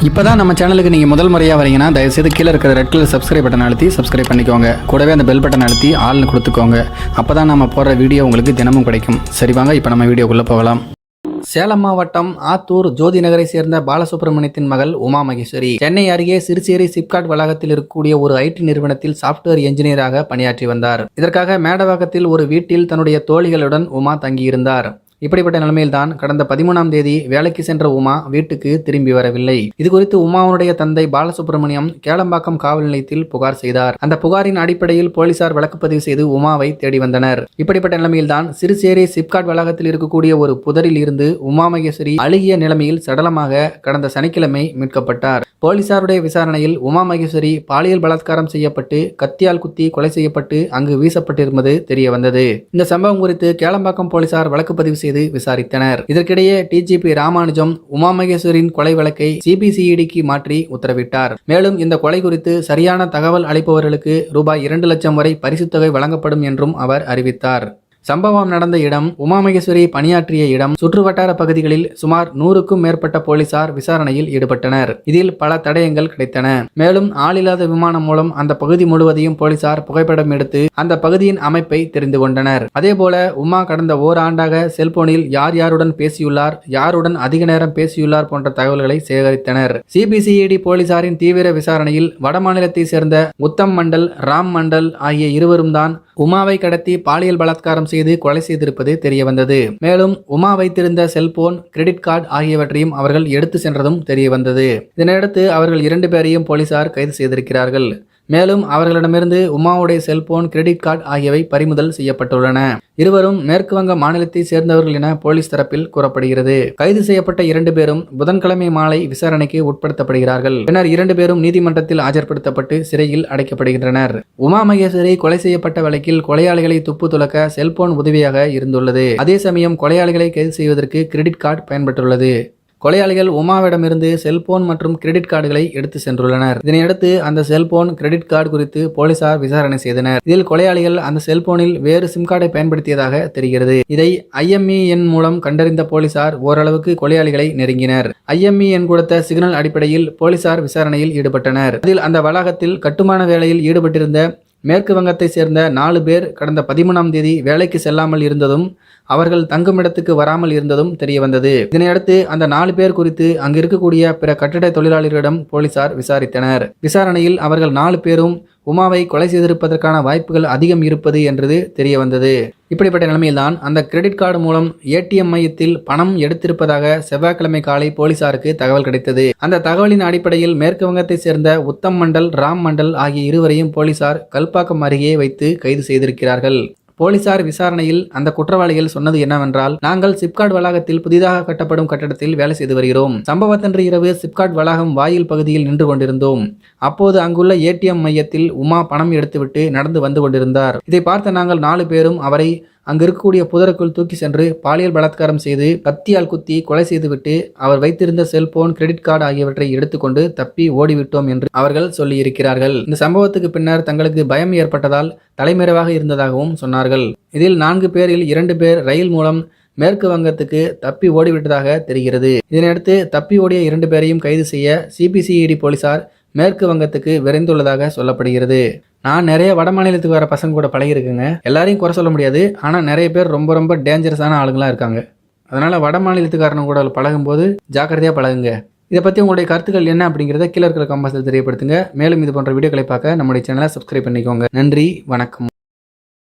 இப்போதான் நம்ம சேனலுக்கு நீங்கள் முதல் முறையாக வரீங்கன்னா தயவுசெய்து கீழே இருக்கிற ரெட் கலர் சப்ஸ்கிரைப் பட்டன் அழுத்தி சப்ஸ்கிரைப் பண்ணிக்கோங்க. கூடவே அந்த பெல் பட்டன் அழுத்தி ஆள்னு கொடுத்துக்கோங்க. அப்போ தான் நம்ம போடுற வீடியோ உங்களுக்கு தினமும் கிடைக்கும். சரி வாங்க இப்போ நம்ம வீடியோக்குள்ளே போகலாம். சேலம் மாவட்டம் ஆத்தூர் ஜோதி நகரை சேர்ந்த பாலசுப்ரமணியத்தின் மகள் உமா மகேஸ்வரி சென்னை அருகே சிறுசேரி சிப்காட் வளாகத்தில் இருக்கக்கூடிய ஒரு ஐடி நிறுவனத்தில் சாப்ட்வேர் என்ஜினியராக பணியாற்றி வந்தார். இதற்காக மேடவாக்கத்தில் ஒரு வீட்டில் தன்னுடைய தோழிகளுடன் உமா தங்கியிருந்தார். இப்படிப்பட்ட நிலைமையில்தான் கடந்த 13ஆம் தேதி வேலைக்கு சென்ற உமா வீட்டுக்கு திரும்பி வரவில்லை. இதுகுறித்து உமாவுடைய தந்தை பாலசுப்ரமணியம் கேளம்பாக்கம் காவல் நிலையத்தில் புகார் செய்தார். அந்த புகாரின் அடிப்படையில் போலீசார் வழக்குப்பதிவு செய்து உமாவை தேடி வந்தனர். இப்படிப்பட்ட நிலைமையில்தான் சிறுசேரி சிப்காட் வளாகத்தில் இருக்கக்கூடிய ஒரு புதரில் இருந்து உமா மகேஸ்வரி அழுகிய நிலைமையில் சடலமாக கடந்த சனிக்கிழமை மீட்கப்பட்டார். போலீசாருடைய விசாரணையில் உமா மகேஸ்வரி பாலியல் பலாத்காரம் செய்யப்பட்டு கத்தியால் குத்தி கொலை செய்யப்பட்டு அங்கு வீசப்பட்டிருப்பது தெரிய வந்தது. இந்த சம்பவம் குறித்து கேளம்பாக்கம் போலீசார் வழக்குப்பதிவு செய்து விசாரித்தனர். இதற்கிடையே டிஜிபி ராமானுஜம் உமா மகேஸ்வரின் கொலை வழக்கை சிபிசிஐடிக்கு மாற்றி உத்தரவிட்டார். மேலும் இந்த கொலை குறித்து சரியான தகவல் அளிப்பவர்களுக்கு ரூபாய் 2 லட்சம் வரை பரிசுத் தொகை வழங்கப்படும் என்றும் அவர் அறிவித்தார். சம்பவம் நடந்த இடம், உமா மகேஸ்வரி பணியாற்றிய இடம், சுற்றுவட்டார பகுதிகளில் சுமார் 100க்கும் மேற்பட்ட போலீசார் விசாரணையில் ஈடுபட்டனர். இதில் பல தடயங்கள் கிடைத்தன. மேலும் ஆளில்லாத விமானம் மூலம் அந்த பகுதி முழுவதையும் போலீசார் புகைப்படம் எடுத்து அந்த பகுதியின் அமைப்பை தெரிந்து கொண்டனர். அதேபோல உமா கடந்த ஓராண்டாக செல்போனில் யார் யாருடன் பேசியுள்ளார், யாருடன் அதிக நேரம் பேசியுள்ளார் போன்ற தகவல்களை சேகரித்தனர். சிபிசிஐடி போலீசாரின் தீவிர விசாரணையில் வடமாநிலத்தை சேர்ந்த உத்தம் மண்டல், ராம் மண்டல் ஆகிய இருவரும் தான் உமாவை கடத்தி பாலியல் பலாத்காரம் செய்து கொலை செய்திருப்பது தெரிய வந்தது. மேலும் உமா வைத்திருந்த செல்போன், கிரெடிட் கார்டு ஆகியவற்றையும் அவர்கள் எடுத்து சென்றதும் தெரிய வந்தது. இதனையடுத்து அவர்கள் 2 பேரையும் போலீசார் கைது செய்திருக்கிறார்கள். மேலும் அவர்களிடமிருந்து உமாவுடைய செல்போன், கிரெடிட் கார்டு ஆகியவை பறிமுதல் செய்யப்பட்டுள்ளன. இருவரும் மேற்கு வங்க மாநிலத்தை சேர்ந்தவர்கள் என போலீஸ் தரப்பில் கூறப்படுகிறது. கைது செய்யப்பட்ட 2 பேரும் புதன்கிழமை மாலை விசாரணைக்கு உட்படுத்தப்படுகிறார்கள். பின்னர் 2 பேரும் நீதிமன்றத்தில் ஆஜர்படுத்தப்பட்டு சிறையில் அடைக்கப்படுகின்றனர். உமா மகேஸ்வரி கொலை செய்யப்பட்ட வழக்கில் கொலையாளிகளை துப்பு துலக்க செல்போன் உதவியாக இருந்துள்ளது. அதே சமயம் கொலையாளிகளை கைது செய்வதற்கு கிரெடிட் கார்டு பயன்பட்டுள்ளது. கொலையாளிகள் உமாவிடமிருந்து செல்போன் மற்றும் கிரெடிட் கார்டுகளை எடுத்து சென்றுள்ளனர். இதனையடுத்து அந்த செல்போன், கிரெடிட் கார்டு குறித்து போலீசார் விசாரணை செய்தனர். இதில் கொலையாளிகள் அந்த செல்போனில் வேறு சிம் கார்டை பயன்படுத்தியதாக தெரிகிறது. இதை IMEI எண் மூலம் கண்டறிந்த போலீசார் ஓரளவுக்கு கொலையாளிகளை நெருங்கினர். IMEI எண் கொடுத்த சிக்னல் அடிப்படையில் போலீசார் விசாரணையில் ஈடுபட்டனர். அதில் அந்த வளாகத்தில் கட்டுமான வேலையில் ஈடுபட்டிருந்த மேற்கு வங்கத்தை சேர்ந்த 4 பேர் கடந்த 13ஆம் தேதி வேலைக்கு செல்லாமல் இருந்ததும் அவர்கள் தங்குமிடத்துக்கு வராமல் இருந்ததும் தெரிய வந்தது. இதனையடுத்து அந்த 4 பேர் குறித்து அங்கு இருக்கக்கூடிய பிற கட்டிட தொழிலாளர்களிடம் போலீசார் விசாரித்தனர். விசாரணையில் அவர்கள் 4 பேரும் உமாவை கொலை செய்திருப்பதற்கான வாய்ப்புகள் அதிகம் இருப்பது என்றது தெரிய வந்தது. இப்படிப்பட்ட நிலைமையில்தான் அந்த கிரெடிட் கார்டு மூலம் ATM மையத்தில் பணம் எடுத்திருப்பதாக செவ்வாய்க்கிழமை காலை போலீசாருக்கு தகவல் கிடைத்தது. அந்த தகவலின் அடிப்படையில் மேற்கு வங்கத்தை சேர்ந்த உத்தம் மண்டல், ராம் மண்டல் ஆகிய இருவரையும் போலீசார் கல்பாக்கம் அருகே வைத்து கைது செய்திருக்கிறார்கள். போலீசார் விசாரணையில் அந்த குற்றவாளிகள் சொன்னது என்னவென்றால், நாங்கள் சிப்காட் வளாகத்தில் புதிதாக கட்டப்படும் கட்டடத்தில் வேலை செய்து வருகிறோம். சம்பவத்தன்று இரவு சிப்காட் வளாகம் வாயில் பகுதியில் நின்று கொண்டிருந்தோம். அப்போது அங்குள்ள ATM மையத்தில் உமா பணம் எடுத்துவிட்டு நடந்து வந்து கொண்டிருந்தார். இதை பார்த்த நாங்கள் 4 பேரும் அவரை அங்கு இருக்கக்கூடிய புதருக்குள் தூக்கி சென்று பாலியல் பலாத்காரம் செய்து கத்தியால் குத்தி கொலை செய்துவிட்டு அவர் வைத்திருந்த செல்போன், கிரெடிட் கார்டு ஆகியவற்றை எடுத்துக்கொண்டு தப்பி ஓடிவிட்டோம் என்று அவர்கள் சொல்லியிருக்கிறார்கள். இந்த சம்பவத்துக்கு பின்னர் தங்களுக்கு பயம் ஏற்பட்டதால் தலைமறைவாக இருந்ததாகவும் சொன்னார்கள். இதில் 4 பேரில் 2 பேர் ரயில் மூலம் மேற்கு வங்கத்துக்கு தப்பி ஓடிவிட்டதாக தெரிகிறது. இதனையடுத்து தப்பி ஓடிய 2 பேரையும் கைது செய்ய சிபிசிஐடி போலீசார் மேற்கு வங்கத்துக்கு விரைந்துள்ளதாக சொல்லப்படுகிறது. நான் நிறைய வட மாநிலத்துக்கு வர பசங்க கூட பழகிருக்குங்க. எல்லாரையும் குறை சொல்ல முடியாது. ஆனால் நிறைய பேர் ரொம்ப டேஞ்சரஸான ஆளுங்களாக இருக்காங்க. அதனால் வட மாநிலத்துக்காரங்க கூட பழகும்போது ஜாக்கிரதையாக பழகுங்க. இதை பற்றி உங்களுடைய கருத்துக்கள் என்ன அப்படிங்கிறத கீழே இருக்கிற கமெண்ட்ஸில் தெரியப்படுத்துங்க. மேலும் இது போன்ற வீடியோக்களை பார்க்க நம்முடைய சேனலை சப்ஸ்கிரைப் பண்ணிக்கோங்க. நன்றி, வணக்கம்.